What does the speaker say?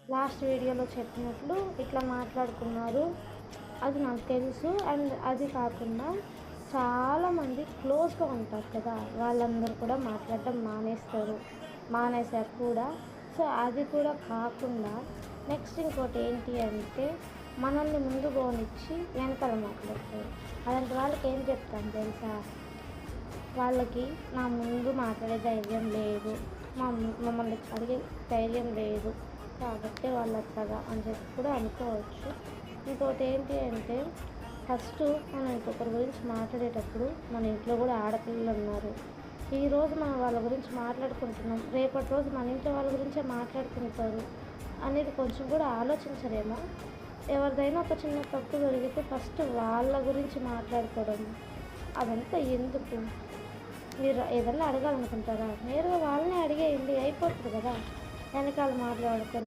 Last వీడియోలో చెప్పినట్లు ఇట్లా మాట్లాడుకున్నారు. అది నాకు తెలుసు. అండ్ అది కాకుండా చాలామంది క్లోజ్‌గా ఉంటారు కదా! వాళ్ళందరూ కూడా మాట్లాడడం మానేస్తారు. మానేశారు కూడా. సో, అది కూడా కాకుండా నెక్స్ట్ ఇంకోటేంటి అంటే మనల్ని ముందు పోనిచ్చి వెనకాల మాట్లాడతారు. అలాంటి వాళ్ళకి ఏం చెప్తాను తెలుసా? వాళ్ళకి నా ముందు మాట్లాడే ధైర్యం లేదు. మమ్మల్ని అడిగే ధైర్యం లేదు. కాబట్టే వాళ్ళు అట్లాగా అని చెప్పి కూడా అనుకోవచ్చు. ఇంకోటి ఏంటి అంటే ఫస్టు మనం ఇంకొకరి గురించి మాట్లాడేటప్పుడు మన ఇంట్లో కూడా ఆడపిల్లలు ఉన్నారు. ఈరోజు మనం వాళ్ళ గురించి మాట్లాడుకుంటున్నాం. రేపటి రోజు మన ఇంట్లో వాళ్ళ గురించే మాట్లాడుకుంటారు అనేది కొంచెం కూడా ఆలోచించరేమో. ఎవరిదైనా ఒక చిన్న తప్పు జరిగితే ఫస్ట్ వాళ్ళ గురించి మాట్లాడుకోవడం అదంతా ఎందుకు? మీరు ఏదన్నా అడగాలనుకుంటారా? నేరుగా వాళ్ళనే అడిగేయండి అయిపోతుంది కదా! వెనకాల మాట్లాడుకొని